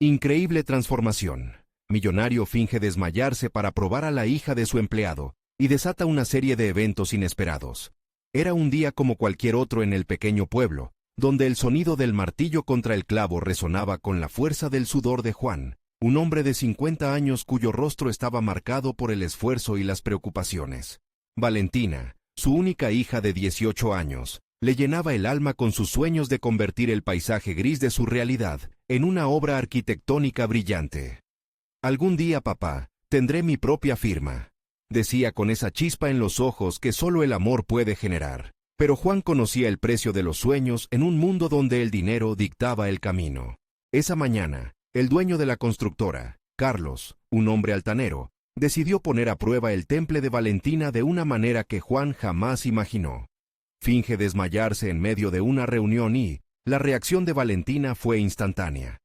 Increíble transformación. Millonario finge desmayarse para probar a la hija de su empleado y desata una serie de eventos inesperados. Era un día como cualquier otro en el pequeño pueblo, donde el sonido del martillo contra el clavo resonaba con la fuerza del sudor de Juan, un hombre de 50 años cuyo rostro estaba marcado por el esfuerzo y las preocupaciones. Valentina, su única hija de 18 años, le llenaba el alma con sus sueños de convertir el paisaje gris de su realidad en una obra arquitectónica brillante. «Algún día, papá, tendré mi propia firma», decía con esa chispa en los ojos que solo el amor puede generar. Pero Juan conocía el precio de los sueños en un mundo donde el dinero dictaba el camino. Esa mañana, el dueño de la constructora, Carlos, un hombre altanero, decidió poner a prueba el temple de Valentina de una manera que Juan jamás imaginó. Finge desmayarse en medio de una reunión y la reacción de Valentina fue instantánea.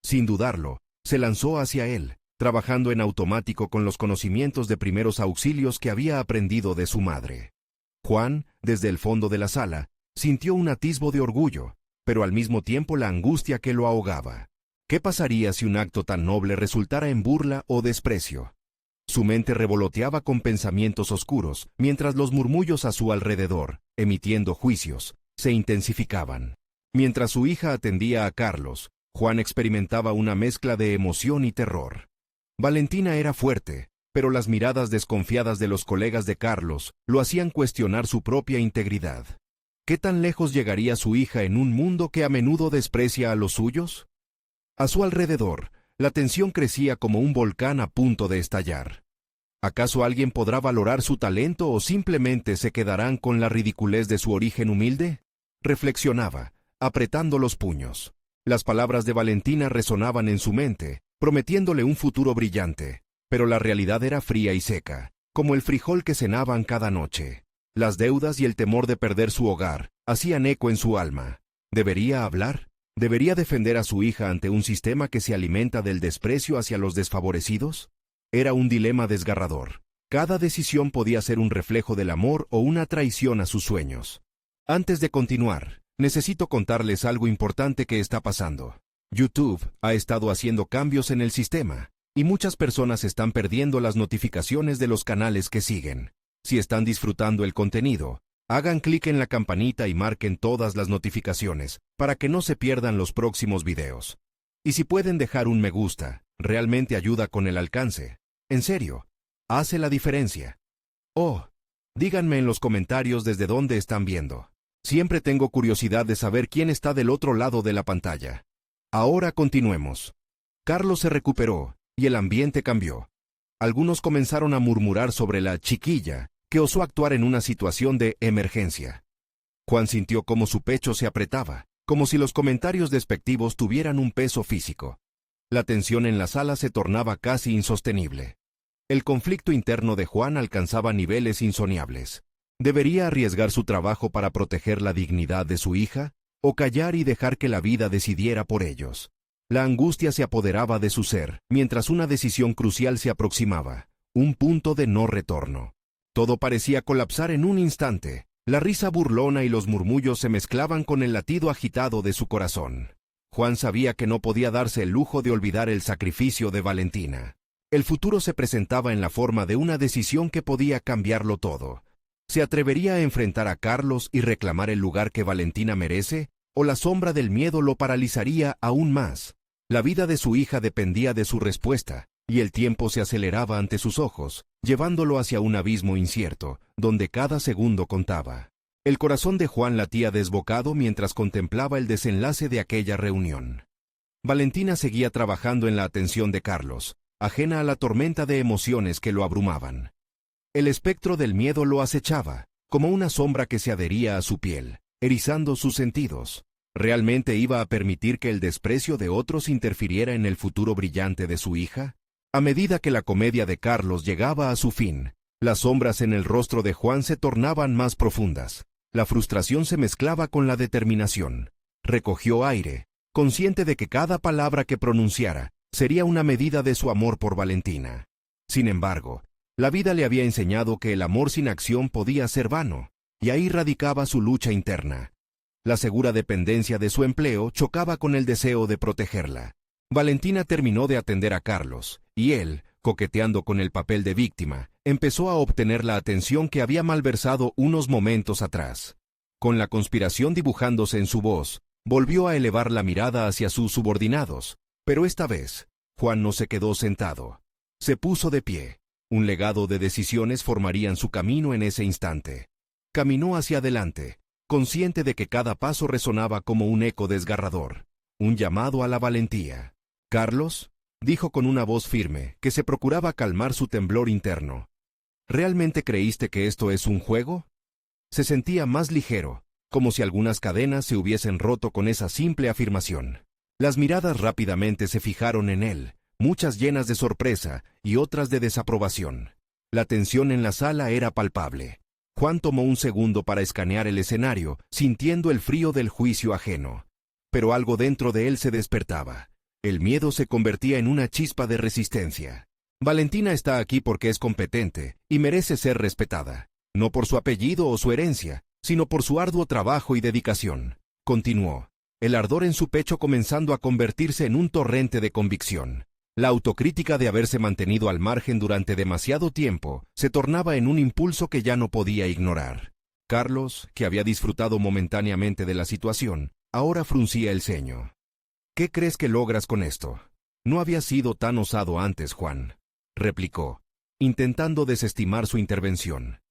Sin dudarlo, se lanzó hacia él, trabajando en automático con los conocimientos de primeros auxilios que había aprendido de su madre. Juan, desde el fondo de la sala, sintió un atisbo de orgullo, pero al mismo tiempo la angustia que lo ahogaba. ¿Qué pasaría si un acto tan noble resultara en burla o desprecio? Su mente revoloteaba con pensamientos oscuros, mientras los murmullos a su alrededor, emitiendo juicios, se intensificaban. Mientras su hija atendía a Carlos, Juan experimentaba una mezcla de emoción y terror. Valentina era fuerte, pero las miradas desconfiadas de los colegas de Carlos lo hacían cuestionar su propia integridad. ¿Qué tan lejos llegaría su hija en un mundo que a menudo desprecia a los suyos? A su alrededor, la tensión crecía como un volcán a punto de estallar. ¿Acaso alguien podrá valorar su talento o simplemente se quedarán con la ridiculez de su origen humilde? Reflexionaba, apretando los puños. Las palabras de Valentina resonaban en su mente, prometiéndole un futuro brillante, pero la realidad era fría y seca, como el frijol que cenaban cada noche. Las deudas y el temor de perder su hogar hacían eco en su alma. ¿Debería hablar? ¿Debería defender a su hija ante un sistema que se alimenta del desprecio hacia los desfavorecidos? Era un dilema desgarrador. Cada decisión podía ser un reflejo del amor o una traición a sus sueños. Antes de continuar, necesito contarles algo importante que está pasando. YouTube ha estado haciendo cambios en el sistema, y muchas personas están perdiendo las notificaciones de los canales que siguen. Si están disfrutando el contenido, hagan clic en la campanita y marquen todas las notificaciones, para que no se pierdan los próximos videos. Y si pueden dejar un me gusta, realmente ayuda con el alcance. En serio, hace la diferencia. Oh, díganme en los comentarios desde dónde están viendo. Siempre tengo curiosidad de saber quién está del otro lado de la pantalla. Ahora continuemos. Carlos se recuperó, y el ambiente cambió. Algunos comenzaron a murmurar sobre la chiquilla, que osó actuar en una situación de emergencia. Juan sintió cómo su pecho se apretaba, como si los comentarios despectivos tuvieran un peso físico. La tensión en la sala se tornaba casi insostenible. El conflicto interno de Juan alcanzaba niveles insoniables. ¿Debería arriesgar su trabajo para proteger la dignidad de su hija, o callar y dejar que la vida decidiera por ellos? La angustia se apoderaba de su ser, mientras una decisión crucial se aproximaba, un punto de no retorno. Todo parecía colapsar en un instante. La risa burlona y los murmullos se mezclaban con el latido agitado de su corazón. Juan sabía que no podía darse el lujo de olvidar el sacrificio de Valentina. El futuro se presentaba en la forma de una decisión que podía cambiarlo todo. ¿Se atrevería a enfrentar a Carlos y reclamar el lugar que Valentina merece? ¿O la sombra del miedo lo paralizaría aún más? La vida de su hija dependía de su respuesta, y el tiempo se aceleraba ante sus ojos, llevándolo hacia un abismo incierto, donde cada segundo contaba. El corazón de Juan latía desbocado mientras contemplaba el desenlace de aquella reunión. Valentina seguía trabajando en la atención de Carlos, ajena a la tormenta de emociones que lo abrumaban. El espectro del miedo lo acechaba, como una sombra que se adhería a su piel, erizando sus sentidos. ¿Realmente iba a permitir que el desprecio de otros interfiriera en el futuro brillante de su hija? A medida que la comedia de Carlos llegaba a su fin, las sombras en el rostro de Juan se tornaban más profundas. La frustración se mezclaba con la determinación. Recogió aire, consciente de que cada palabra que pronunciara sería una medida de su amor por Valentina. Sin embargo, la vida le había enseñado que el amor sin acción podía ser vano, y ahí radicaba su lucha interna. La segura dependencia de su empleo chocaba con el deseo de protegerla. Valentina terminó de atender a Carlos, y él, coqueteando con el papel de víctima, empezó a obtener la atención que había malversado unos momentos atrás. Con la conspiración dibujándose en su voz, volvió a elevar la mirada hacia sus subordinados, pero esta vez, Juan no se quedó sentado. Se puso de pie. Un legado de decisiones formarían su camino en ese instante. Caminó hacia adelante, consciente de que cada paso resonaba como un eco desgarrador, un llamado a la valentía. «Carlos», dijo con una voz firme, que se procuraba calmar su temblor interno. «¿Realmente creíste que esto es un juego?» Se sentía más ligero, como si algunas cadenas se hubiesen roto con esa simple afirmación. Las miradas rápidamente se fijaron en él, muchas llenas de sorpresa y otras de desaprobación. La tensión en la sala era palpable. Juan tomó un segundo para escanear el escenario, sintiendo el frío del juicio ajeno. Pero algo dentro de él se despertaba. El miedo se convertía en una chispa de resistencia. Valentina está aquí porque es competente y merece ser respetada, no por su apellido o su herencia, sino por su arduo trabajo y dedicación. Continuó, el ardor en su pecho comenzando a convertirse en un torrente de convicción. La autocrítica de haberse mantenido al margen durante demasiado tiempo se tornaba en un impulso que ya no podía ignorar. Carlos, que había disfrutado momentáneamente de la situación, ahora fruncía el ceño. «¿Qué crees que logras con esto? No había sido tan osado antes, Juan», replicó, intentando desestimar su intervención.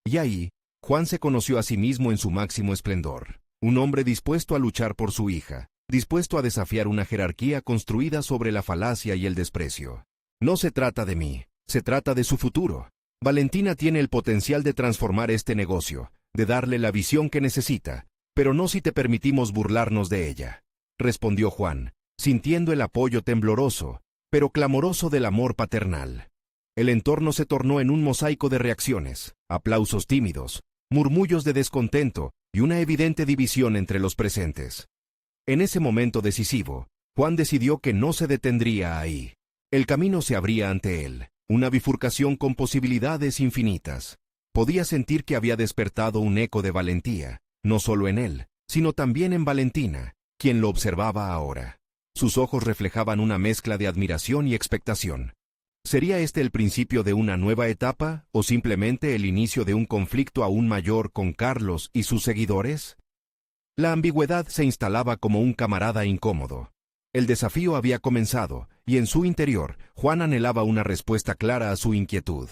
Y ahí, Juan se conoció a sí mismo en su máximo esplendor. Un hombre dispuesto a luchar por su hija, dispuesto a desafiar una jerarquía construida sobre la falacia y el desprecio. «No se trata de mí, se trata de su futuro. Valentina tiene el potencial de transformar este negocio, de darle la visión que necesita, pero no si te permitimos burlarnos de ella», respondió Juan, sintiendo el apoyo tembloroso, pero clamoroso del amor paternal. El entorno se tornó en un mosaico de reacciones, aplausos tímidos, murmullos de descontento y una evidente división entre los presentes. En ese momento decisivo, Juan decidió que no se detendría ahí. El camino se abría ante él, una bifurcación con posibilidades infinitas. Podía sentir que había despertado un eco de valentía, no solo en él, sino también en Valentina, quien lo observaba ahora. Sus ojos reflejaban una mezcla de admiración y expectación. ¿Sería este el principio de una nueva etapa o simplemente el inicio de un conflicto aún mayor con Carlos y sus seguidores? La ambigüedad se instalaba como un camarada incómodo. El desafío había comenzado, y en su interior, Juan anhelaba una respuesta clara a su inquietud.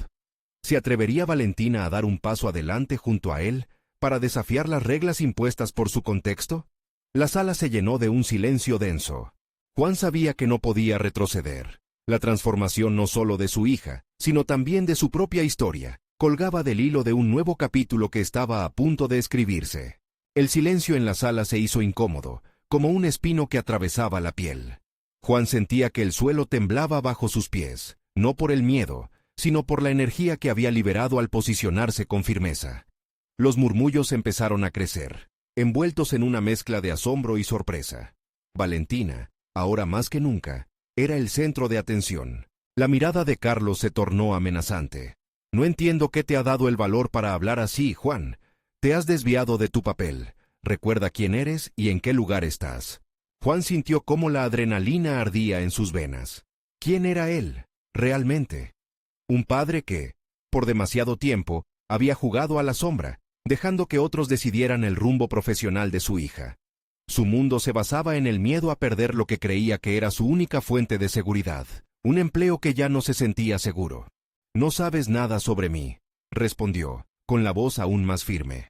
¿Se atrevería Valentina a dar un paso adelante junto a él para desafiar las reglas impuestas por su contexto? La sala se llenó de un silencio denso. Juan sabía que no podía retroceder. La transformación no solo de su hija, sino también de su propia historia, colgaba del hilo de un nuevo capítulo que estaba a punto de escribirse. El silencio en la sala se hizo incómodo, como un espino que atravesaba la piel. Juan sentía que el suelo temblaba bajo sus pies, no por el miedo, sino por la energía que había liberado al posicionarse con firmeza. Los murmullos empezaron a crecer, envueltos en una mezcla de asombro y sorpresa. Valentina, ahora más que nunca, era el centro de atención. La mirada de Carlos se tornó amenazante. «No entiendo qué te ha dado el valor para hablar así, Juan. Te has desviado de tu papel. Recuerda quién eres y en qué lugar estás». Juan sintió cómo la adrenalina ardía en sus venas. ¿Quién era él, realmente? Un padre que, por demasiado tiempo, había jugado a la sombra, dejando que otros decidieran el rumbo profesional de su hija. Su mundo se basaba en el miedo a perder lo que creía que era su única fuente de seguridad, un empleo que ya no se sentía seguro. «No sabes nada sobre mí», respondió, con la voz aún más firme.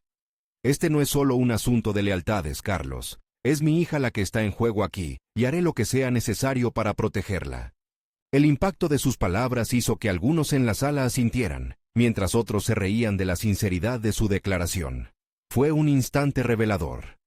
«Este no es solo un asunto de lealtades, Carlos. Es mi hija la que está en juego aquí, y haré lo que sea necesario para protegerla». El impacto de sus palabras hizo que algunos en la sala asintieran, mientras otros se reían de la sinceridad de su declaración. Fue un instante revelador.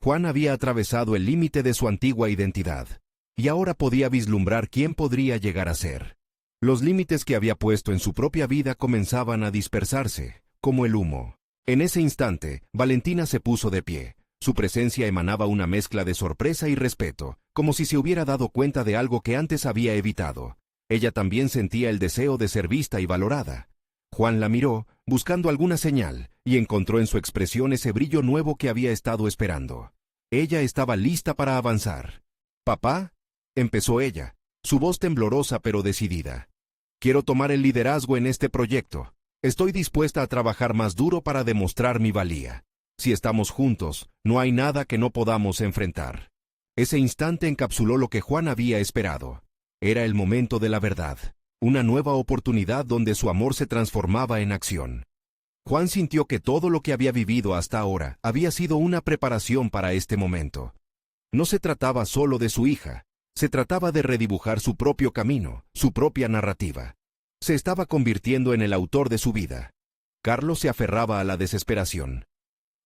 Juan había atravesado el límite de su antigua identidad, y ahora podía vislumbrar quién podría llegar a ser. Los límites que había puesto en su propia vida comenzaban a dispersarse, como el humo. En ese instante, Valentina se puso de pie. Su presencia emanaba una mezcla de sorpresa y respeto, como si se hubiera dado cuenta de algo que antes había evitado. Ella también sentía el deseo de ser vista y valorada. Juan la miró, buscando alguna señal, y encontró en su expresión ese brillo nuevo que había estado esperando. Ella estaba lista para avanzar. «Papá», empezó ella, su voz temblorosa pero decidida. Quiero tomar el liderazgo en este proyecto. Estoy dispuesta a trabajar más duro para demostrar mi valía. Si estamos juntos, no hay nada que no podamos enfrentar. Ese instante encapsuló lo que Juan había esperado. Era el momento de la verdad, una nueva oportunidad donde su amor se transformaba en acción. Juan sintió que todo lo que había vivido hasta ahora había sido una preparación para este momento. No se trataba solo de su hija, se trataba de redibujar su propio camino, su propia narrativa. Se estaba convirtiendo en el autor de su vida. Carlos se aferraba a la desesperación.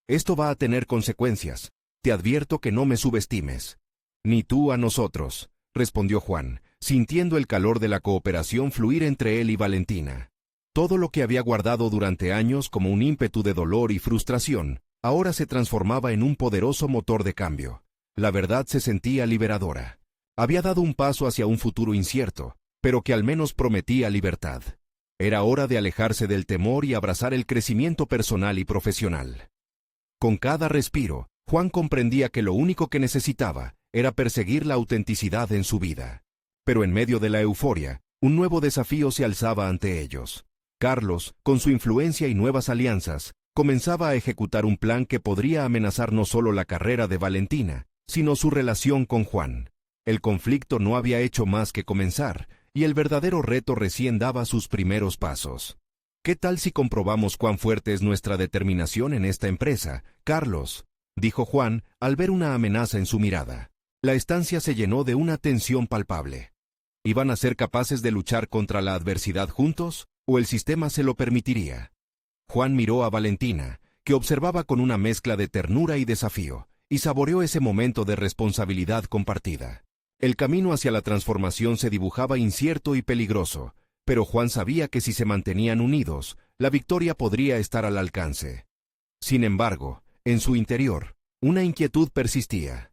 Esto va a tener consecuencias. Te advierto que no me subestimes. Ni tú a nosotros, respondió Juan, sintiendo el calor de la cooperación fluir entre él y Valentina. Todo lo que había guardado durante años como un ímpetu de dolor y frustración, ahora se transformaba en un poderoso motor de cambio. La verdad se sentía liberadora. Había dado un paso hacia un futuro incierto, pero que al menos prometía libertad. Era hora de alejarse del temor y abrazar el crecimiento personal y profesional. Con cada respiro, Juan comprendía que lo único que necesitaba era perseguir la autenticidad en su vida. Pero en medio de la euforia, un nuevo desafío se alzaba ante ellos. Carlos, con su influencia y nuevas alianzas, comenzaba a ejecutar un plan que podría amenazar no solo la carrera de Valentina, sino su relación con Juan. El conflicto no había hecho más que comenzar, y el verdadero reto recién daba sus primeros pasos. ¿Qué tal si comprobamos cuán fuerte es nuestra determinación en esta empresa, Carlos?, dijo Juan al ver una amenaza en su mirada. La estancia se llenó de una tensión palpable. ¿Iban a ser capaces de luchar contra la adversidad juntos, o el sistema se lo permitiría? Juan miró a Valentina, que observaba con una mezcla de ternura y desafío, y saboreó ese momento de responsabilidad compartida. El camino hacia la transformación se dibujaba incierto y peligroso, pero Juan sabía que si se mantenían unidos, la victoria podría estar al alcance. Sin embargo, en su interior, una inquietud persistía.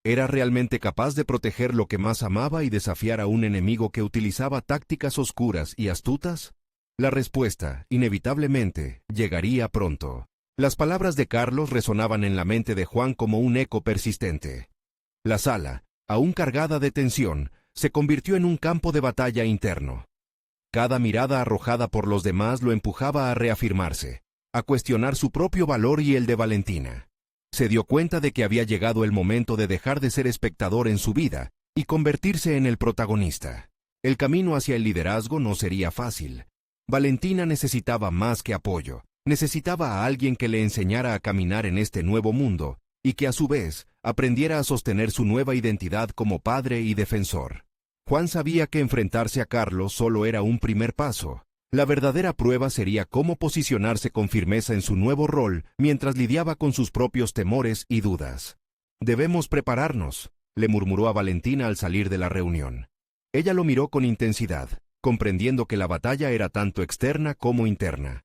¿Era realmente capaz de proteger lo que más amaba y desafiar a un enemigo que utilizaba tácticas oscuras y astutas? La respuesta, inevitablemente, llegaría pronto. Las palabras de Carlos resonaban en la mente de Juan como un eco persistente. La sala, aún cargada de tensión, se convirtió en un campo de batalla interno. Cada mirada arrojada por los demás lo empujaba a reafirmarse, a cuestionar su propio valor y el de Valentina. Se dio cuenta de que había llegado el momento de dejar de ser espectador en su vida y convertirse en el protagonista. El camino hacia el liderazgo no sería fácil. Valentina necesitaba más que apoyo, necesitaba a alguien que le enseñara a caminar en este nuevo mundo y que a su vez aprendiera a sostener su nueva identidad como padre y defensor. Juan sabía que enfrentarse a Carlos solo era un primer paso. La verdadera prueba sería cómo posicionarse con firmeza en su nuevo rol mientras lidiaba con sus propios temores y dudas. «Debemos prepararnos», le murmuró a Valentina al salir de la reunión. Ella lo miró con intensidad, comprendiendo que la batalla era tanto externa como interna.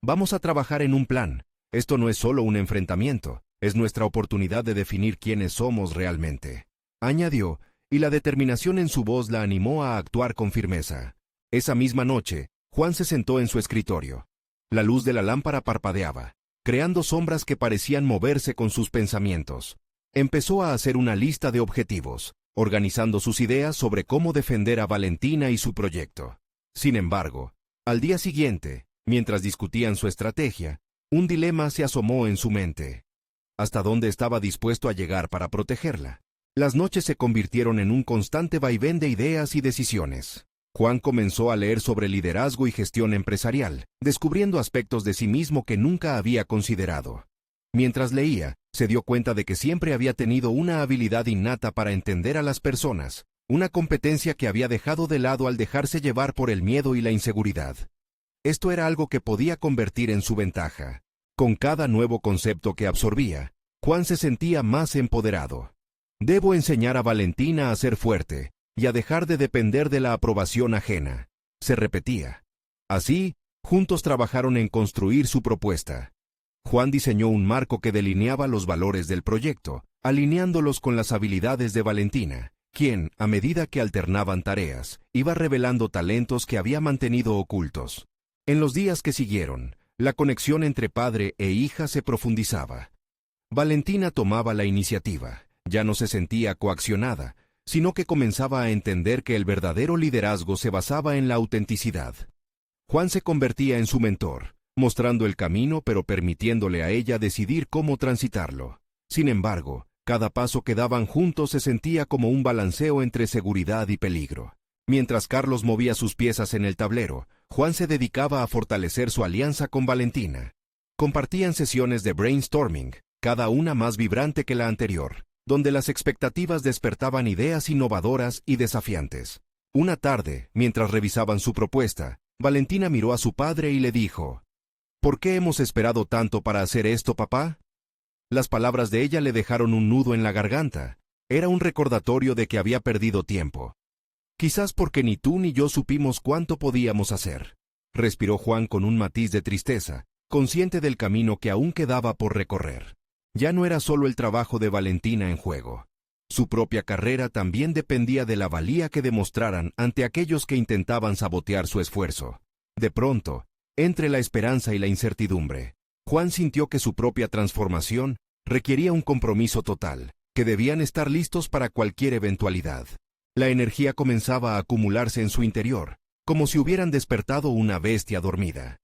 «Vamos a trabajar en un plan. Esto no es solo un enfrentamiento, es nuestra oportunidad de definir quiénes somos realmente», añadió, y la determinación en su voz la animó a actuar con firmeza. Esa misma noche, Juan se sentó en su escritorio. La luz de la lámpara parpadeaba, creando sombras que parecían moverse con sus pensamientos. Empezó a hacer una lista de objetivos, organizando sus ideas sobre cómo defender a Valentina y su proyecto. Sin embargo, al día siguiente, mientras discutían su estrategia, un dilema se asomó en su mente. ¿Hasta dónde estaba dispuesto a llegar para protegerla? Las noches se convirtieron en un constante vaivén de ideas y decisiones. Juan comenzó a leer sobre liderazgo y gestión empresarial, descubriendo aspectos de sí mismo que nunca había considerado. Mientras leía, se dio cuenta de que siempre había tenido una habilidad innata para entender a las personas, una competencia que había dejado de lado al dejarse llevar por el miedo y la inseguridad. Esto era algo que podía convertir en su ventaja. Con cada nuevo concepto que absorbía, Juan se sentía más empoderado. «Debo enseñar a Valentina a ser fuerte y a dejar de depender de la aprobación ajena», se repetía. Así, juntos trabajaron en construir su propuesta. Juan diseñó un marco que delineaba los valores del proyecto, alineándolos con las habilidades de Valentina, quien, a medida que alternaban tareas, iba revelando talentos que había mantenido ocultos. En los días que siguieron, la conexión entre padre e hija se profundizaba. Valentina tomaba la iniciativa, ya no se sentía coaccionada, sino que comenzaba a entender que el verdadero liderazgo se basaba en la autenticidad. Juan se convertía en su mentor, mostrando el camino pero permitiéndole a ella decidir cómo transitarlo. Sin embargo, cada paso que daban juntos se sentía como un balanceo entre seguridad y peligro. Mientras Carlos movía sus piezas en el tablero, Juan se dedicaba a fortalecer su alianza con Valentina. Compartían sesiones de brainstorming, cada una más vibrante que la anterior, donde las expectativas despertaban ideas innovadoras y desafiantes. Una tarde, mientras revisaban su propuesta, Valentina miró a su padre y le dijo: «¿Por qué hemos esperado tanto para hacer esto, papá?». Las palabras de ella le dejaron un nudo en la garganta. Era un recordatorio de que había perdido tiempo. «Quizás porque ni tú ni yo supimos cuánto podíamos hacer», respiró Juan con un matiz de tristeza, consciente del camino que aún quedaba por recorrer. Ya no era solo el trabajo de Valentina en juego. Su propia carrera también dependía de la valía que demostraran ante aquellos que intentaban sabotear su esfuerzo. De pronto, entre la esperanza y la incertidumbre, Juan sintió que su propia transformación requería un compromiso total, que debían estar listos para cualquier eventualidad. La energía comenzaba a acumularse en su interior, como si hubieran despertado una bestia dormida.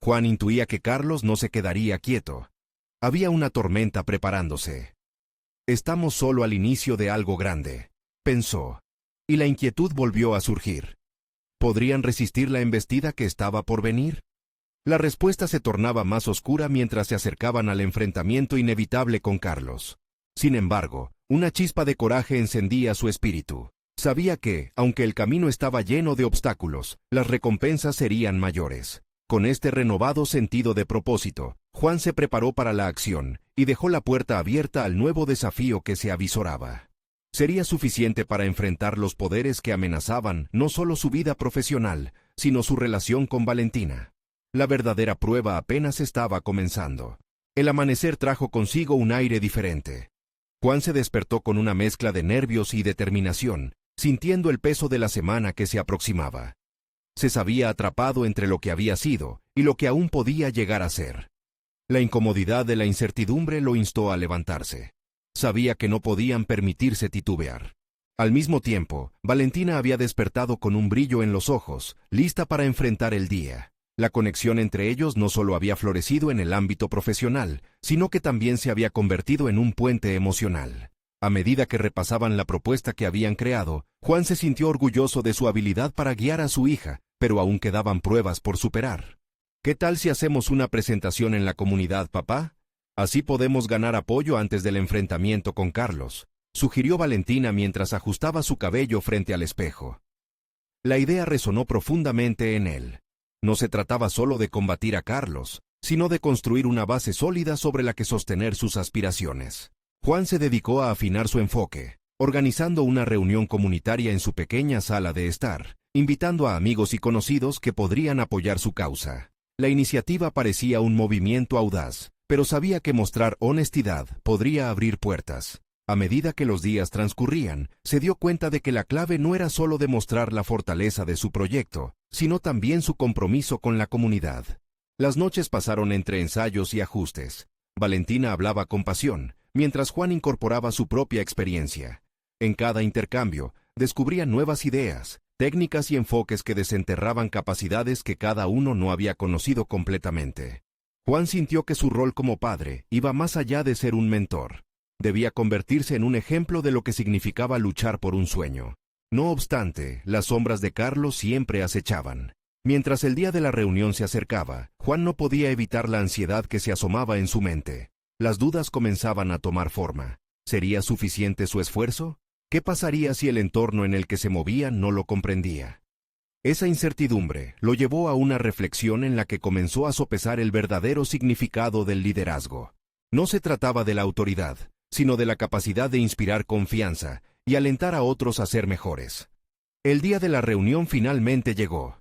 Juan intuía que Carlos no se quedaría quieto. Había una tormenta preparándose. «Estamos solo al inicio de algo grande», pensó, y la inquietud volvió a surgir. ¿Podrían resistir la embestida que estaba por venir? La respuesta se tornaba más oscura mientras se acercaban al enfrentamiento inevitable con Carlos. Sin embargo, una chispa de coraje encendía su espíritu. Sabía que, aunque el camino estaba lleno de obstáculos, las recompensas serían mayores. Con este renovado sentido de propósito, Juan se preparó para la acción y dejó la puerta abierta al nuevo desafío que se avisoraba. Sería suficiente para enfrentar los poderes que amenazaban no solo su vida profesional, sino su relación con Valentina. La verdadera prueba apenas estaba comenzando. El amanecer trajo consigo un aire diferente. Juan se despertó con una mezcla de nervios y determinación, sintiendo el peso de la semana que se aproximaba. Se sabía atrapado entre lo que había sido y lo que aún podía llegar a ser. La incomodidad de la incertidumbre lo instó a levantarse. Sabía que no podían permitirse titubear. Al mismo tiempo, Valentina había despertado con un brillo en los ojos, lista para enfrentar el día. La conexión entre ellos no solo había florecido en el ámbito profesional, sino que también se había convertido en un puente emocional. A medida que repasaban la propuesta que habían creado, Juan se sintió orgulloso de su habilidad para guiar a su hija, pero aún quedaban pruebas por superar. «¿Qué tal si hacemos una presentación en la comunidad, papá? Así podemos ganar apoyo antes del enfrentamiento con Carlos», sugirió Valentina mientras ajustaba su cabello frente al espejo. La idea resonó profundamente en él. No se trataba solo de combatir a Carlos, sino de construir una base sólida sobre la que sostener sus aspiraciones. Juan se dedicó a afinar su enfoque, organizando una reunión comunitaria en su pequeña sala de estar, invitando a amigos y conocidos que podrían apoyar su causa. La iniciativa parecía un movimiento audaz, pero sabía que mostrar honestidad podría abrir puertas. A medida que los días transcurrían, se dio cuenta de que la clave no era solo demostrar la fortaleza de su proyecto, sino también su compromiso con la comunidad. Las noches pasaron entre ensayos y ajustes. Valentina hablaba con pasión, mientras Juan incorporaba su propia experiencia. En cada intercambio, descubrían nuevas ideas, técnicas y enfoques que desenterraban capacidades que cada uno no había conocido completamente. Juan sintió que su rol como padre iba más allá de ser un mentor. Debía convertirse en un ejemplo de lo que significaba luchar por un sueño. No obstante, las sombras de Carlos siempre acechaban. Mientras el día de la reunión se acercaba, Juan no podía evitar la ansiedad que se asomaba en su mente. Las dudas comenzaban a tomar forma. ¿Sería suficiente su esfuerzo? ¿Qué pasaría si el entorno en el que se movía no lo comprendía? Esa incertidumbre lo llevó a una reflexión en la que comenzó a sopesar el verdadero significado del liderazgo. No se trataba de la autoridad, sino de la capacidad de inspirar confianza y alentar a otros a ser mejores. El día de la reunión finalmente llegó.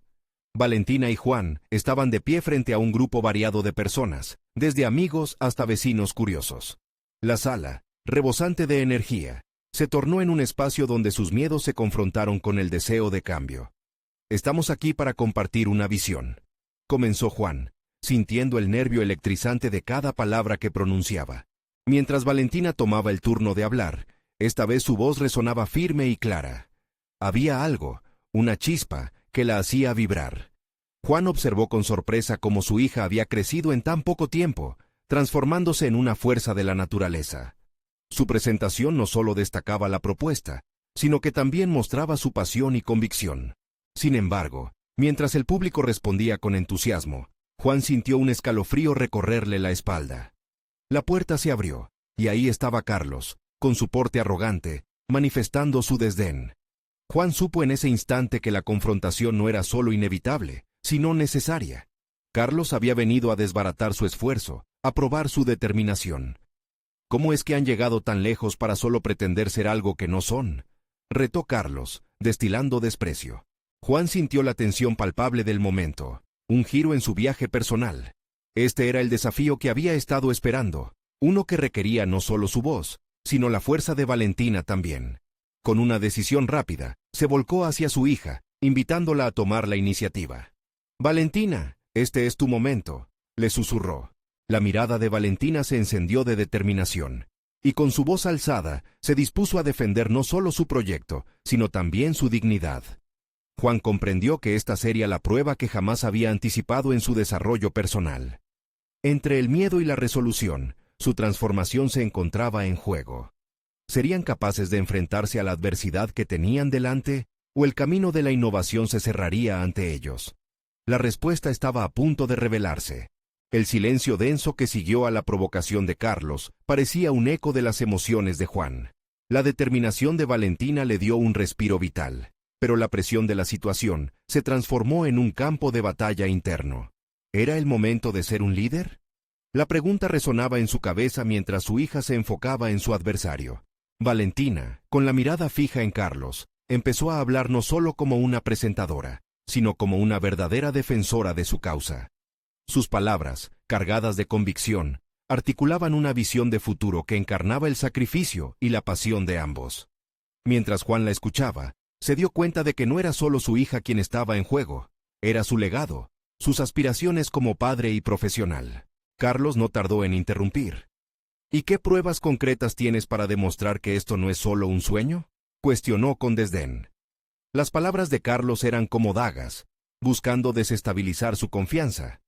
Valentina y Juan estaban de pie frente a un grupo variado de personas, desde amigos hasta vecinos curiosos. La sala, rebosante de energía, se tornó en un espacio donde sus miedos se confrontaron con el deseo de cambio. «Estamos aquí para compartir una visión», comenzó Juan, sintiendo el nervio electrizante de cada palabra que pronunciaba. Mientras Valentina tomaba el turno de hablar, Esta vez su voz resonaba firme y clara. Había algo, una chispa, que la hacía vibrar. Juan observó con sorpresa cómo su hija había crecido en tan poco tiempo, transformándose en una fuerza de la naturaleza. Su presentación no solo destacaba la propuesta, sino que también mostraba su pasión y convicción. Sin embargo, mientras el público respondía con entusiasmo, Juan sintió un escalofrío recorrerle la espalda. La puerta se abrió, y ahí estaba Carlos, con su porte arrogante, manifestando su desdén. Juan supo en ese instante que la confrontación no era solo inevitable, sino necesaria. Carlos había venido a desbaratar su esfuerzo, a probar su determinación. ¿Cómo es que han llegado tan lejos para solo pretender ser algo que no son?, retó Carlos, destilando desprecio. Juan sintió la tensión palpable del momento, un giro en su viaje personal. Este era el desafío que había estado esperando, uno que requería no solo su voz, sino la fuerza de Valentina también. Con una decisión rápida, se volcó hacia su hija, invitándola a tomar la iniciativa. «Valentina, este es tu momento», le susurró. La mirada de Valentina se encendió de determinación, y con su voz alzada, se dispuso a defender no solo su proyecto, sino también su dignidad. Juan comprendió que esta sería la prueba que jamás había anticipado en su desarrollo personal. Entre el miedo y la resolución, su transformación se encontraba en juego. ¿Serían capaces de enfrentarse a la adversidad que tenían delante, o el camino de la innovación se cerraría ante ellos? La respuesta estaba a punto de revelarse. El silencio denso que siguió a la provocación de Carlos parecía un eco de las emociones de Juan. La determinación de Valentina le dio un respiro vital, pero la presión de la situación se transformó en un campo de batalla interno. ¿Era el momento de ser un líder? La pregunta resonaba en su cabeza mientras su hija se enfocaba en su adversario. Valentina, con la mirada fija en Carlos, empezó a hablar no solo como una presentadora, sino como una verdadera defensora de su causa. Sus palabras, cargadas de convicción, articulaban una visión de futuro que encarnaba el sacrificio y la pasión de ambos. Mientras Juan la escuchaba, se dio cuenta de que no era solo su hija quien estaba en juego, era su legado, sus aspiraciones como padre y profesional. Carlos no tardó en interrumpir. ¿Y qué pruebas concretas tienes para demostrar que esto no es solo un sueño?, cuestionó con desdén. Las palabras de Carlos eran como dagas, buscando desestabilizar su confianza.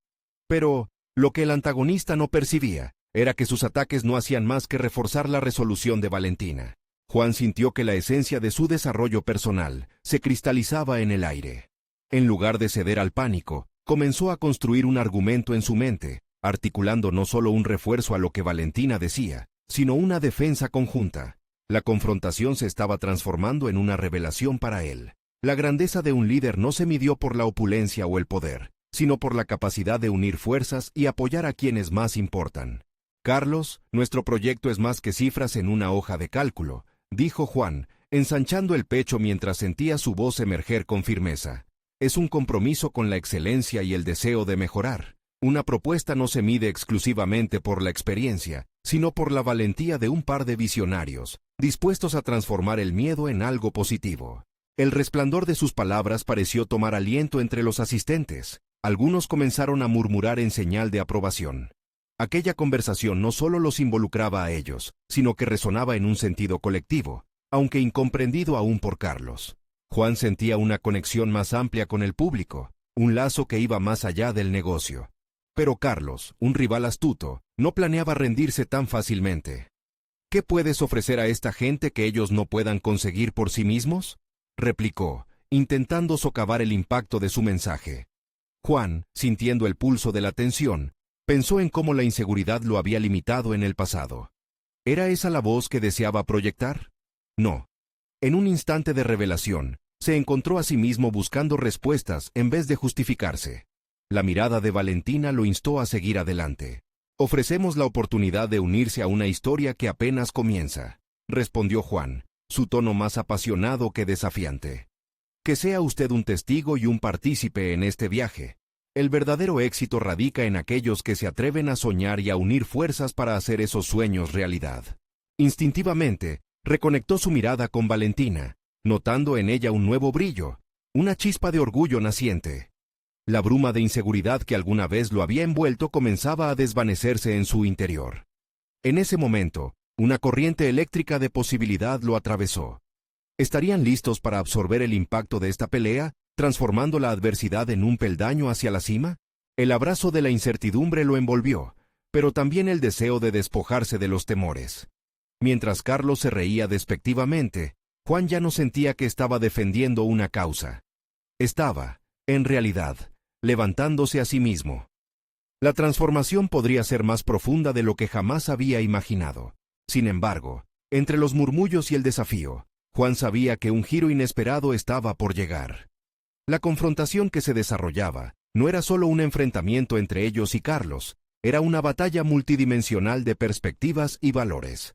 Pero, lo que el antagonista no percibía, era que sus ataques no hacían más que reforzar la resolución de Valentina. Juan sintió que la esencia de su desarrollo personal se cristalizaba en el aire. En lugar de ceder al pánico, comenzó a construir un argumento en su mente, articulando no solo un refuerzo a lo que Valentina decía, sino una defensa conjunta. La confrontación se estaba transformando en una revelación para él. La grandeza de un líder no se midió por la opulencia o el poder, sino por la capacidad de unir fuerzas y apoyar a quienes más importan. «Carlos, nuestro proyecto es más que cifras en una hoja de cálculo», dijo Juan, ensanchando el pecho mientras sentía su voz emerger con firmeza. «Es un compromiso con la excelencia y el deseo de mejorar. Una propuesta no se mide exclusivamente por la experiencia, sino por la valentía de un par de visionarios, dispuestos a transformar el miedo en algo positivo». El resplandor de sus palabras pareció tomar aliento entre los asistentes. Algunos comenzaron a murmurar en señal de aprobación. Aquella conversación no solo los involucraba a ellos, sino que resonaba en un sentido colectivo, aunque incomprendido aún por Carlos. Juan sentía una conexión más amplia con el público, un lazo que iba más allá del negocio. Pero Carlos, un rival astuto, no planeaba rendirse tan fácilmente. «¿Qué puedes ofrecer a esta gente que ellos no puedan conseguir por sí mismos?», replicó, intentando socavar el impacto de su mensaje. Juan, sintiendo el pulso de la tensión, pensó en cómo la inseguridad lo había limitado en el pasado. ¿Era esa la voz que deseaba proyectar? No. En un instante de revelación, se encontró a sí mismo buscando respuestas en vez de justificarse. La mirada de Valentina lo instó a seguir adelante. «Ofrecemos la oportunidad de unirse a una historia que apenas comienza», respondió Juan, su tono más apasionado que desafiante. «Que sea usted un testigo y un partícipe en este viaje. El verdadero éxito radica en aquellos que se atreven a soñar y a unir fuerzas para hacer esos sueños realidad». Instintivamente, reconectó su mirada con Valentina, notando en ella un nuevo brillo, una chispa de orgullo naciente. La bruma de inseguridad que alguna vez lo había envuelto comenzaba a desvanecerse en su interior. En ese momento, Una corriente eléctrica de posibilidad lo atravesó. ¿Estarían listos para absorber el impacto de esta pelea, transformando la adversidad en un peldaño hacia la cima? El abrazo de la incertidumbre lo envolvió, pero también el deseo de despojarse de los temores. Mientras Carlos se reía despectivamente, Juan ya no sentía que estaba defendiendo una causa. Estaba, en realidad, levantándose a sí mismo. La transformación podría ser más profunda de lo que jamás había imaginado. Sin embargo, entre los murmullos y el desafío, Juan sabía que un giro inesperado estaba por llegar. La confrontación que se desarrollaba no era solo un enfrentamiento entre ellos y Carlos, era una batalla multidimensional de perspectivas y valores.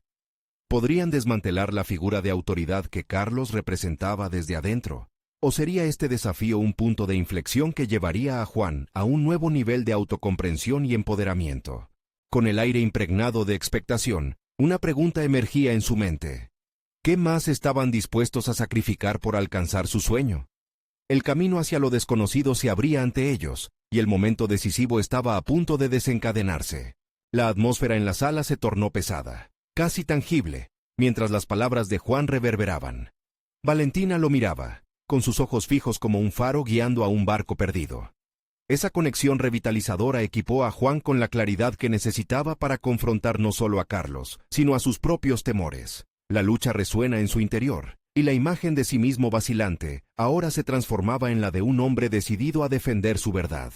¿Podrían desmantelar la figura de autoridad que Carlos representaba desde adentro? ¿O sería este desafío un punto de inflexión que llevaría a Juan a un nuevo nivel de autocomprensión y empoderamiento? Con el aire impregnado de expectación, una pregunta emergía en su mente. ¿Qué más estaban dispuestos a sacrificar por alcanzar su sueño? El camino hacia lo desconocido se abría ante ellos, y el momento decisivo estaba a punto de desencadenarse. La atmósfera en la sala se tornó pesada, casi tangible, mientras las palabras de Juan reverberaban. Valentina lo miraba, con sus ojos fijos como un faro guiando a un barco perdido. Esa conexión revitalizadora equipó a Juan con la claridad que necesitaba para confrontar no solo a Carlos, sino a sus propios temores. La lucha resuena en su interior, y la imagen de sí mismo vacilante ahora se transformaba en la de un hombre decidido a defender su verdad.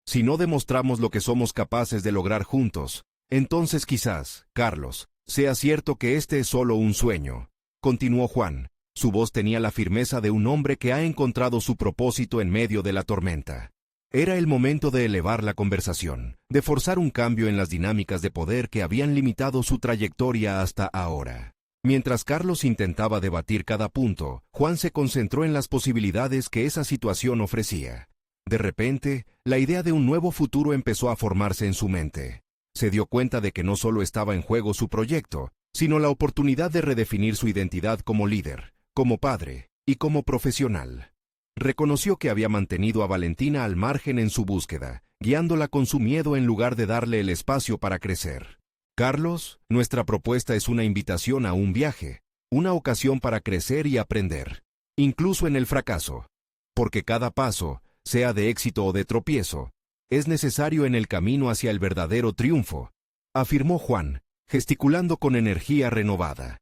Si no demostramos lo que somos capaces de lograr juntos, entonces quizás, Carlos, sea cierto que este es solo un sueño, continuó Juan. Su voz tenía la firmeza de un hombre que ha encontrado su propósito en medio de la tormenta. Era el momento de elevar la conversación, de forzar un cambio en las dinámicas de poder que habían limitado su trayectoria hasta ahora. Mientras Carlos intentaba debatir cada punto, Juan se concentró en las posibilidades que esa situación ofrecía. De repente, la idea de un nuevo futuro empezó a formarse en su mente. Se dio cuenta de que no solo estaba en juego su proyecto, sino la oportunidad de redefinir su identidad como líder, como padre y como profesional. Reconoció que había mantenido a Valentina al margen en su búsqueda, guiándola con su miedo en lugar de darle el espacio para crecer. Carlos, nuestra propuesta es una invitación a un viaje, una ocasión para crecer y aprender, incluso en el fracaso. Porque cada paso, sea de éxito o de tropiezo, es necesario en el camino hacia el verdadero triunfo, afirmó Juan, gesticulando con energía renovada.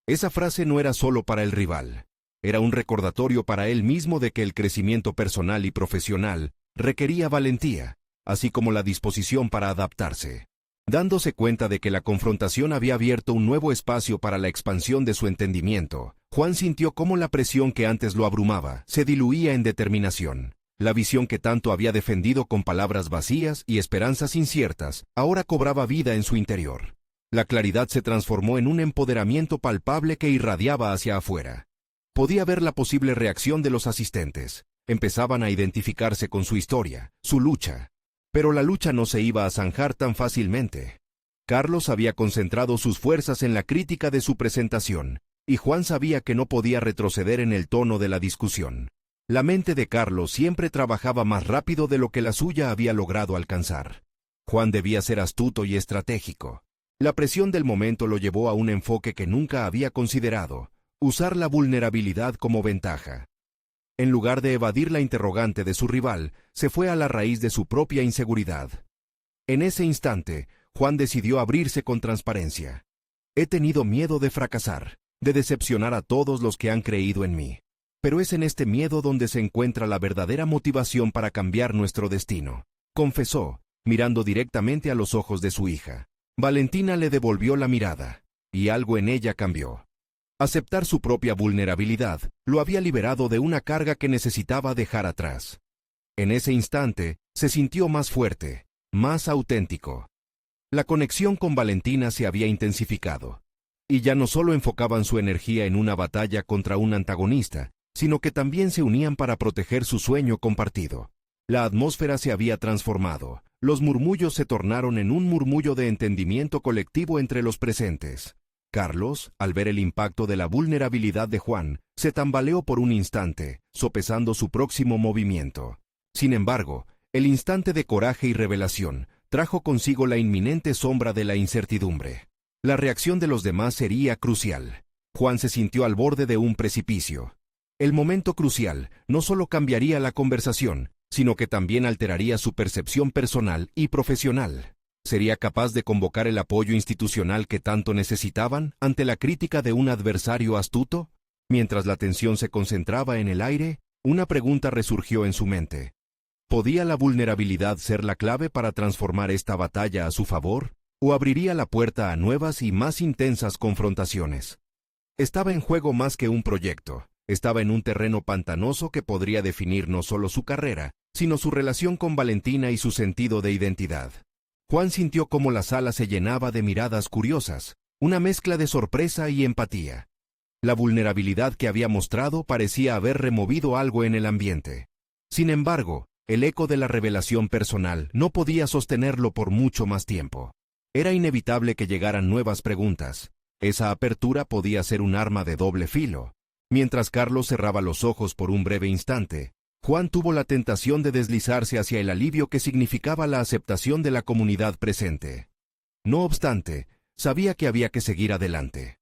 Esa frase no era solo para el rival, era un recordatorio para él mismo de que el crecimiento personal y profesional requería valentía, así como la disposición para adaptarse. Dándose cuenta de que la confrontación había abierto un nuevo espacio para la expansión de su entendimiento, Juan sintió cómo la presión que antes lo abrumaba se diluía en determinación. La visión que tanto había defendido con palabras vacías y esperanzas inciertas, ahora cobraba vida en su interior. La claridad se transformó en un empoderamiento palpable que irradiaba hacia afuera. Podía ver la posible reacción de los asistentes. Empezaban a identificarse con su historia, su lucha. Pero la lucha no se iba a zanjar tan fácilmente. Carlos había concentrado sus fuerzas en la crítica de su presentación, y Juan sabía que no podía retroceder en el tono de la discusión. La mente de Carlos siempre trabajaba más rápido de lo que la suya había logrado alcanzar. Juan debía ser astuto y estratégico. La presión del momento lo llevó a un enfoque que nunca había considerado: usar la vulnerabilidad como ventaja. En lugar de evadir la interrogante de su rival, se fue a la raíz de su propia inseguridad. En ese instante, Juan decidió abrirse con transparencia. He tenido miedo de fracasar, de decepcionar a todos los que han creído en mí. Pero es en este miedo donde se encuentra la verdadera motivación para cambiar nuestro destino, confesó, mirando directamente a los ojos de su hija. Valentina le devolvió la mirada, y algo en ella cambió. Aceptar su propia vulnerabilidad lo había liberado de una carga que necesitaba dejar atrás. En ese instante, se sintió más fuerte, más auténtico. La conexión con Valentina se había intensificado, y ya no solo enfocaban su energía en una batalla contra un antagonista, sino que también se unían para proteger su sueño compartido. La atmósfera se había transformado, los murmullos se tornaron en un murmullo de entendimiento colectivo entre los presentes. Carlos, al ver el impacto de la vulnerabilidad de Juan, se tambaleó por un instante, sopesando su próximo movimiento. Sin embargo, el instante de coraje y revelación trajo consigo la inminente sombra de la incertidumbre. La reacción de los demás sería crucial. Juan se sintió al borde de un precipicio. El momento crucial no solo cambiaría la conversación, sino que también alteraría su percepción personal y profesional. ¿Sería capaz de convocar el apoyo institucional que tanto necesitaban ante la crítica de un adversario astuto? Mientras la tensión se concentraba en el aire, una pregunta resurgió en su mente. ¿Podía la vulnerabilidad ser la clave para transformar esta batalla a su favor? ¿O abriría la puerta a nuevas y más intensas confrontaciones? Estaba en juego más que un proyecto. Estaba en un terreno pantanoso que podría definir no solo su carrera, sino su relación con Valentina y su sentido de identidad. Juan sintió cómo la sala se llenaba de miradas curiosas, una mezcla de sorpresa y empatía. La vulnerabilidad que había mostrado parecía haber removido algo en el ambiente. Sin embargo, el eco de la revelación personal no podía sostenerlo por mucho más tiempo. Era inevitable que llegaran nuevas preguntas. Esa apertura podía ser un arma de doble filo. Mientras Carlos cerraba los ojos por un breve instante, Juan tuvo la tentación de deslizarse hacia el alivio que significaba la aceptación de la comunidad presente. No obstante, sabía que había que seguir adelante.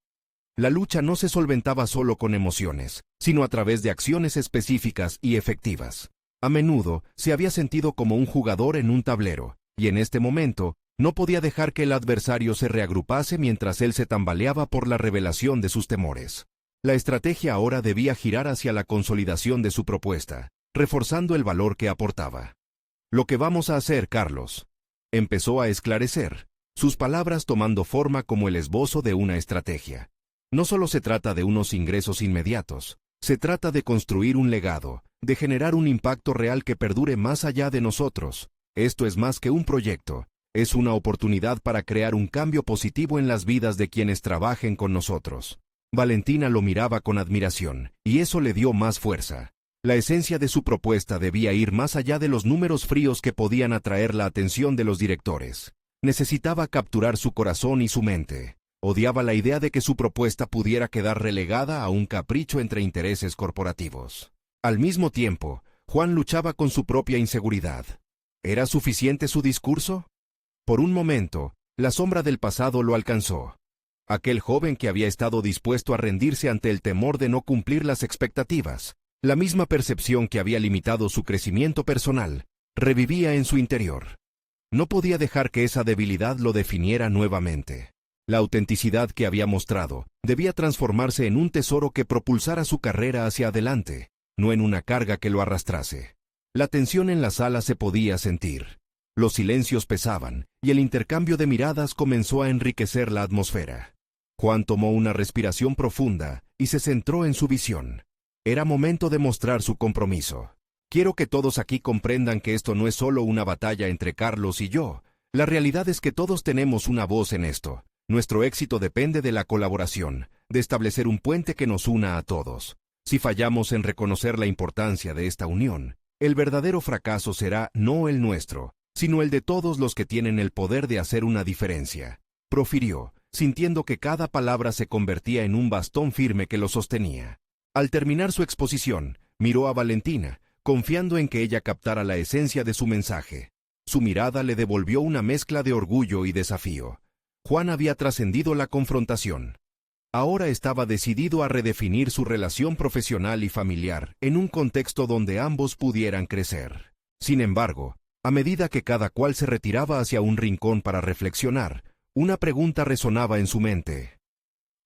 La lucha no se solventaba solo con emociones, sino a través de acciones específicas y efectivas. A menudo se había sentido como un jugador en un tablero, y en este momento no podía dejar que el adversario se reagrupase mientras él se tambaleaba por la revelación de sus temores. La estrategia ahora debía girar hacia la consolidación de su propuesta, reforzando el valor que aportaba. «Lo que vamos a hacer, Carlos», empezó a esclarecer, sus palabras tomando forma como el esbozo de una estrategia. No solo se trata de unos ingresos inmediatos, se trata de construir un legado, de generar un impacto real que perdure más allá de nosotros. Esto es más que un proyecto. Es una oportunidad para crear un cambio positivo en las vidas de quienes trabajen con nosotros. Valentina lo miraba con admiración, y eso le dio más fuerza. La esencia de su propuesta debía ir más allá de los números fríos que podían atraer la atención de los directores. Necesitaba capturar su corazón y su mente. Odiaba la idea de que su propuesta pudiera quedar relegada a un capricho entre intereses corporativos. Al mismo tiempo, Juan luchaba con su propia inseguridad. ¿Era suficiente su discurso? Por un momento, la sombra del pasado lo alcanzó. Aquel joven que había estado dispuesto a rendirse ante el temor de no cumplir las expectativas, la misma percepción que había limitado su crecimiento personal, revivía en su interior. No podía dejar que esa debilidad lo definiera nuevamente. La autenticidad que había mostrado debía transformarse en un tesoro que propulsara su carrera hacia adelante, no en una carga que lo arrastrase. La tensión en la sala se podía sentir. Los silencios pesaban, y el intercambio de miradas comenzó a enriquecer la atmósfera. Juan tomó una respiración profunda y se centró en su visión. Era momento de mostrar su compromiso. Quiero que todos aquí comprendan que esto no es solo una batalla entre Carlos y yo. La realidad es que todos tenemos una voz en esto. Nuestro éxito depende de la colaboración, de establecer un puente que nos una a todos. Si fallamos en reconocer la importancia de esta unión, el verdadero fracaso será no el nuestro, sino el de todos los que tienen el poder de hacer una diferencia, profirió, sintiendo que cada palabra se convertía en un bastón firme que lo sostenía. Al terminar su exposición, miró a Valentina, confiando en que ella captara la esencia de su mensaje. Su mirada le devolvió una mezcla de orgullo y desafío. Juan había trascendido la confrontación. Ahora estaba decidido a redefinir su relación profesional y familiar en un contexto donde ambos pudieran crecer. Sin embargo, a medida que cada cual se retiraba hacia un rincón para reflexionar, una pregunta resonaba en su mente.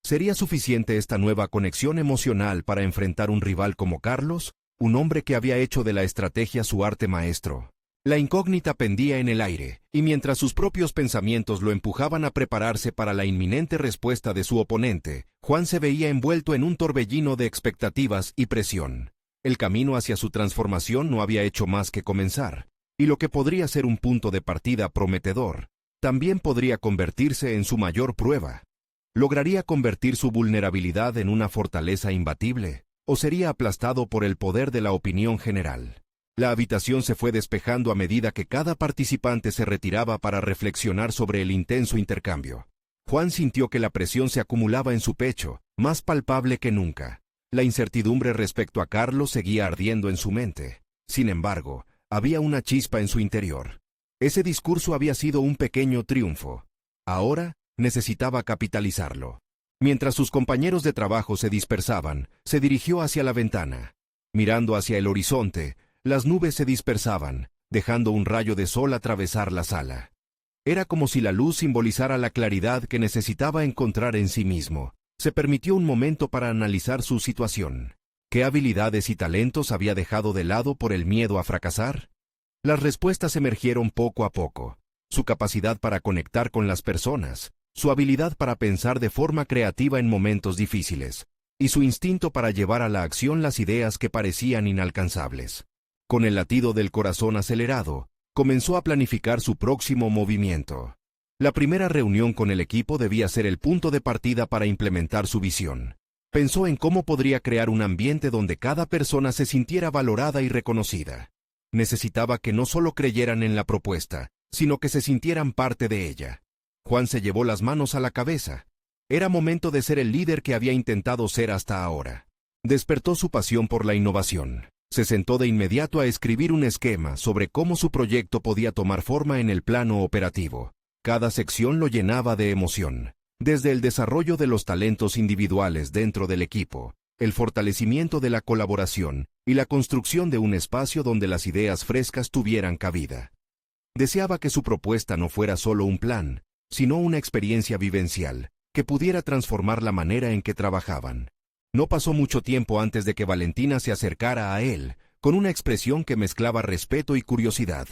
¿Sería suficiente esta nueva conexión emocional para enfrentar un rival como Carlos, un hombre que había hecho de la estrategia su arte maestro? La incógnita pendía en el aire, y mientras sus propios pensamientos lo empujaban a prepararse para la inminente respuesta de su oponente, Juan se veía envuelto en un torbellino de expectativas y presión. El camino hacia su transformación no había hecho más que comenzar, y lo que podría ser un punto de partida prometedor, también podría convertirse en su mayor prueba. ¿Lograría convertir su vulnerabilidad en una fortaleza imbatible, o sería aplastado por el poder de la opinión general? La habitación se fue despejando a medida que cada participante se retiraba para reflexionar sobre el intenso intercambio. Juan sintió que la presión se acumulaba en su pecho, más palpable que nunca. La incertidumbre respecto a Carlos seguía ardiendo en su mente. Sin embargo, había una chispa en su interior. Ese discurso había sido un pequeño triunfo. Ahora, necesitaba capitalizarlo. Mientras sus compañeros de trabajo se dispersaban, se dirigió hacia la ventana. Mirando hacia el horizonte, las nubes se dispersaban, dejando un rayo de sol atravesar la sala. Era como si la luz simbolizara la claridad que necesitaba encontrar en sí mismo. Se permitió un momento para analizar su situación. ¿Qué habilidades y talentos había dejado de lado por el miedo a fracasar? Las respuestas emergieron poco a poco. Su capacidad para conectar con las personas, su habilidad para pensar de forma creativa en momentos difíciles, y su instinto para llevar a la acción las ideas que parecían inalcanzables. Con el latido del corazón acelerado, comenzó a planificar su próximo movimiento. La primera reunión con el equipo debía ser el punto de partida para implementar su visión. Pensó en cómo podría crear un ambiente donde cada persona se sintiera valorada y reconocida. Necesitaba que no solo creyeran en la propuesta, sino que se sintieran parte de ella. Juan se llevó las manos a la cabeza. Era momento de ser el líder que había intentado ser hasta ahora. Despertó su pasión por la innovación. Se sentó de inmediato a escribir un esquema sobre cómo su proyecto podía tomar forma en el plano operativo. Cada sección lo llenaba de emoción. Desde el desarrollo de los talentos individuales dentro del equipo, el fortalecimiento de la colaboración y la construcción de un espacio donde las ideas frescas tuvieran cabida. Deseaba que su propuesta no fuera solo un plan, sino una experiencia vivencial, que pudiera transformar la manera en que trabajaban. No pasó mucho tiempo antes de que Valentina se acercara a él, con una expresión que mezclaba respeto y curiosidad.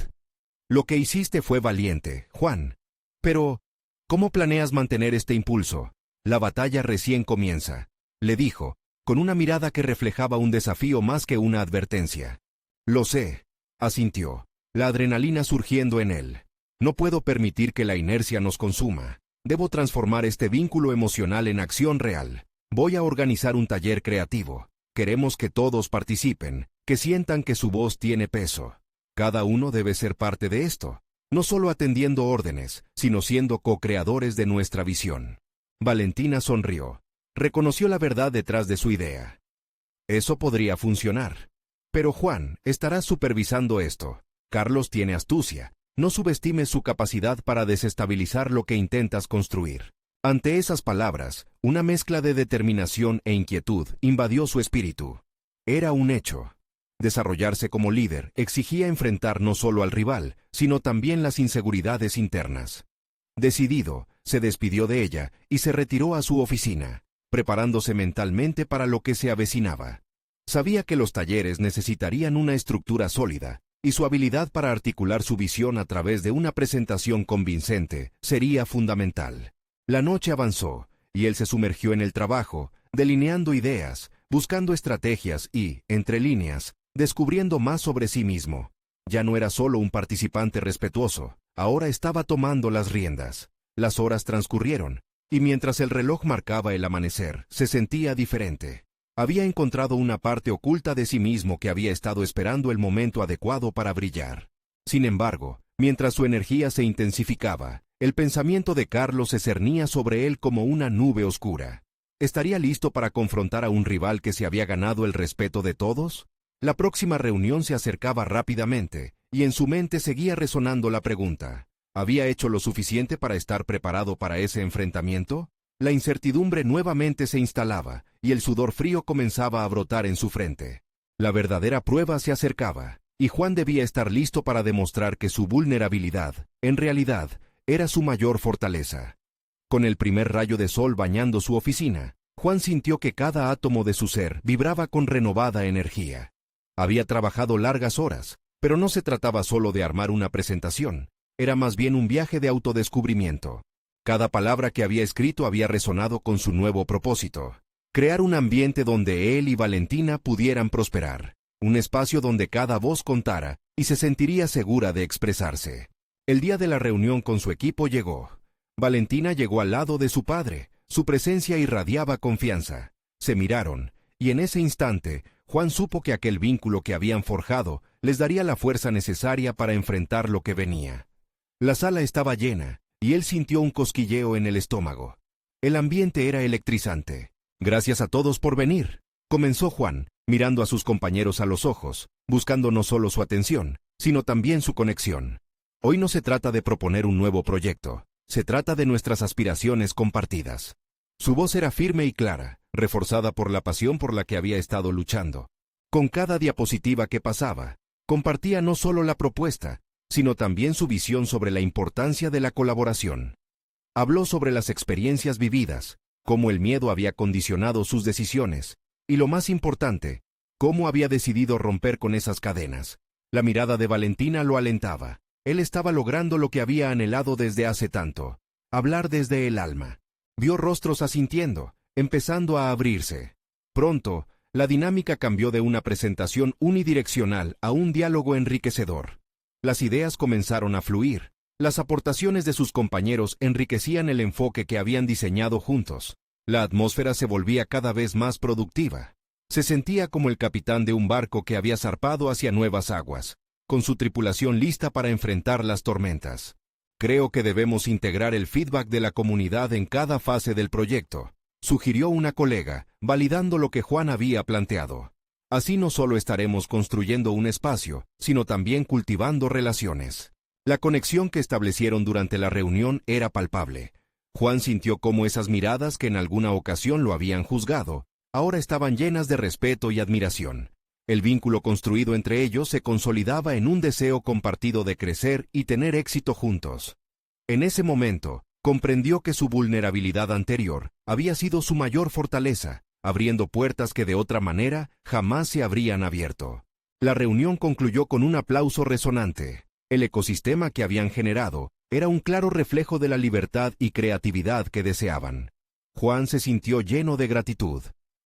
Lo que hiciste fue valiente, Juan. Pero, ¿cómo planeas mantener este impulso? La batalla recién comienza, le dijo, con una mirada que reflejaba un desafío más que una advertencia. Lo sé, asintió, la adrenalina surgiendo en él. No puedo permitir que la inercia nos consuma. Debo transformar este vínculo emocional en acción real. Voy a organizar un taller creativo. Queremos que todos participen, que sientan que su voz tiene peso. Cada uno debe ser parte de esto, no solo atendiendo órdenes, sino siendo co-creadores de nuestra visión. Valentina sonrió. Reconoció la verdad detrás de su idea. Eso podría funcionar. Pero Juan, estarás supervisando esto. Carlos tiene astucia. No subestimes su capacidad para desestabilizar lo que intentas construir. Ante esas palabras, una mezcla de determinación e inquietud invadió su espíritu. Era un hecho. Desarrollarse como líder exigía enfrentar no solo al rival, sino también las inseguridades internas. Decidido, se despidió de ella y se retiró a su oficina, preparándose mentalmente para lo que se avecinaba. Sabía que los talleres necesitarían una estructura sólida, y su habilidad para articular su visión a través de una presentación convincente sería fundamental. La noche avanzó, y él se sumergió en el trabajo, delineando ideas, buscando estrategias y, entre líneas, descubriendo más sobre sí mismo. Ya no era solo un participante respetuoso, ahora estaba tomando las riendas. Las horas transcurrieron, y mientras el reloj marcaba el amanecer, se sentía diferente. Había encontrado una parte oculta de sí mismo que había estado esperando el momento adecuado para brillar. Sin embargo, mientras su energía se intensificaba, el pensamiento de Carlos se cernía sobre él como una nube oscura. ¿Estaría listo para confrontar a un rival que se había ganado el respeto de todos? La próxima reunión se acercaba rápidamente, y en su mente seguía resonando la pregunta: ¿había hecho lo suficiente para estar preparado para ese enfrentamiento? La incertidumbre nuevamente se instalaba, y el sudor frío comenzaba a brotar en su frente. La verdadera prueba se acercaba, y Juan debía estar listo para demostrar que su vulnerabilidad, en realidad, era su mayor fortaleza. Con el primer rayo de sol bañando su oficina, Juan sintió que cada átomo de su ser vibraba con renovada energía. Había trabajado largas horas, pero no se trataba solo de armar una presentación, era más bien un viaje de autodescubrimiento. Cada palabra que había escrito había resonado con su nuevo propósito: crear un ambiente donde él y Valentina pudieran prosperar, un espacio donde cada voz contara y se sentiría segura de expresarse. El día de la reunión con su equipo llegó. Valentina llegó al lado de su padre, su presencia irradiaba confianza. Se miraron, y en ese instante, Juan supo que aquel vínculo que habían forjado les daría la fuerza necesaria para enfrentar lo que venía. La sala estaba llena, y él sintió un cosquilleo en el estómago. El ambiente era electrizante. «Gracias a todos por venir», comenzó Juan, mirando a sus compañeros a los ojos, buscando no solo su atención, sino también su conexión. Hoy no se trata de proponer un nuevo proyecto, Se trata de nuestras aspiraciones compartidas. Su voz era firme y clara, reforzada por la pasión por la que había estado luchando. Con cada diapositiva que pasaba, compartía no solo la propuesta, sino también su visión sobre la importancia de la colaboración. Habló sobre las experiencias vividas, cómo el miedo había condicionado sus decisiones, y lo más importante, cómo había decidido romper con esas cadenas. La mirada de Valentina lo alentaba. Él estaba logrando lo que había anhelado desde hace tanto, hablar desde el alma. Vio rostros asintiendo, empezando a abrirse. Pronto, la dinámica cambió de una presentación unidireccional a un diálogo enriquecedor. Las ideas comenzaron a fluir. Las aportaciones de sus compañeros enriquecían el enfoque que habían diseñado juntos. La atmósfera se volvía cada vez más productiva. Se sentía como el capitán de un barco que había zarpado hacia nuevas aguas, con su tripulación lista para enfrentar las tormentas. Creo que debemos integrar el feedback de la comunidad en cada fase del proyecto, sugirió una colega, validando lo que Juan había planteado. Así no solo estaremos construyendo un espacio, sino también cultivando relaciones. La conexión que establecieron durante la reunión era palpable. Juan sintió cómo esas miradas que en alguna ocasión lo habían juzgado, ahora estaban llenas de respeto y admiración. El vínculo construido entre ellos se consolidaba en un deseo compartido de crecer y tener éxito juntos. En ese momento, comprendió que su vulnerabilidad anterior había sido su mayor fortaleza, abriendo puertas que de otra manera jamás se habrían abierto. La reunión concluyó con un aplauso resonante. El ecosistema que habían generado era un claro reflejo de la libertad y creatividad que deseaban. Juan se sintió lleno de gratitud.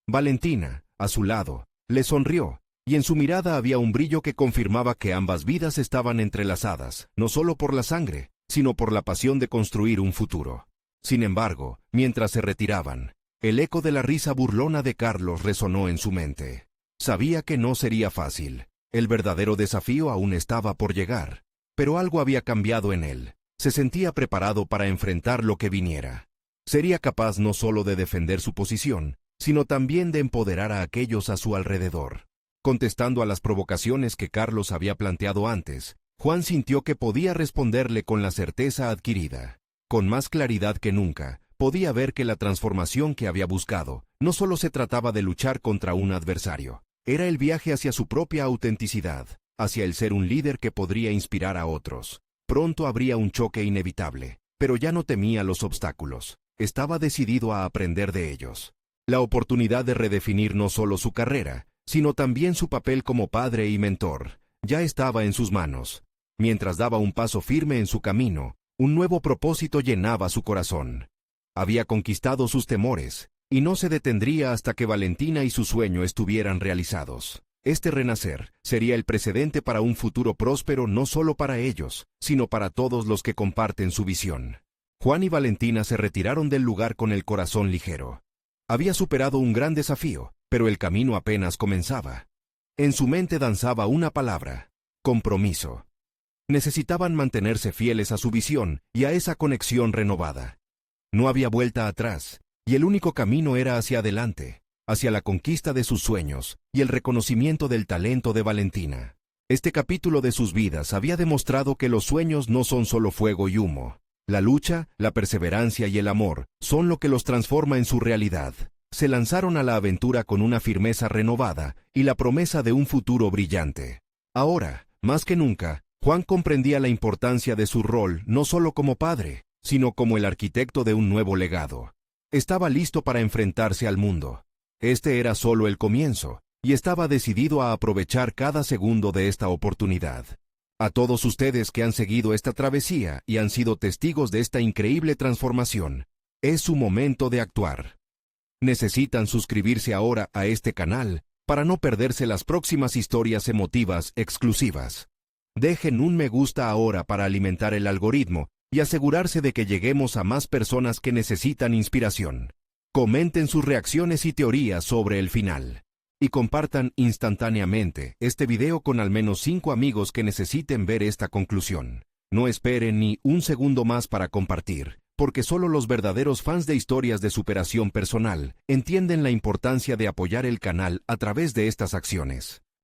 Valentina, a su lado, le sonrió, y en su mirada había un brillo que confirmaba que ambas vidas estaban entrelazadas, no solo por la sangre, sino por la pasión de construir un futuro. Sin embargo, mientras se retiraban, el eco de la risa burlona de Carlos resonó en su mente. Sabía que no sería fácil. El verdadero desafío aún estaba por llegar. Pero algo había cambiado en él. Se sentía preparado para enfrentar lo que viniera. Sería capaz no solo de defender su posición, sino también de empoderar a aquellos a su alrededor. Contestando a las provocaciones que Carlos había planteado antes, Juan sintió que podía responderle con la certeza adquirida. Con más claridad que nunca, podía ver que la transformación que había buscado no solo se trataba de luchar contra un adversario, era el viaje hacia su propia autenticidad, hacia el ser un líder que podría inspirar a otros. Pronto habría un choque inevitable, pero ya no temía los obstáculos. Estaba decidido a aprender de ellos. La oportunidad de redefinir no solo su carrera, sino también su papel como padre y mentor, ya estaba en sus manos. Mientras daba un paso firme en su camino, un nuevo propósito llenaba su corazón. Había conquistado sus temores, y no se detendría hasta que Valentina y su sueño estuvieran realizados. Este renacer sería el precedente para un futuro próspero no solo para ellos, sino para todos los que comparten su visión. Juan y Valentina se retiraron del lugar con el corazón ligero. Había superado un gran desafío, pero el camino apenas comenzaba. En su mente danzaba una palabra: compromiso. Necesitaban mantenerse fieles a su visión y a esa conexión renovada. No había vuelta atrás, y el único camino era hacia adelante, hacia la conquista de sus sueños y el reconocimiento del talento de Valentina. Este capítulo de sus vidas había demostrado que los sueños no son solo fuego y humo. La lucha, la perseverancia y el amor son lo que los transforma en su realidad. Se lanzaron a la aventura con una firmeza renovada y la promesa de un futuro brillante. Ahora, más que nunca, Juan comprendía la importancia de su rol no solo como padre, sino como el arquitecto de un nuevo legado. Estaba listo para enfrentarse al mundo. Este era solo el comienzo, y estaba decidido a aprovechar cada segundo de esta oportunidad. A todos ustedes que han seguido esta travesía y han sido testigos de esta increíble transformación, es su momento de actuar. Necesitan suscribirse ahora a este canal para no perderse las próximas historias emotivas exclusivas. Dejen un me gusta ahora para alimentar el algoritmo y asegurarse de que lleguemos a más personas que necesitan inspiración. Comenten sus reacciones y teorías sobre el final. Y compartan instantáneamente este video con al menos 5 amigos que necesiten ver esta conclusión. No esperen ni un segundo más para compartir, porque solo los verdaderos fans de historias de superación personal entienden la importancia de apoyar el canal a través de estas acciones.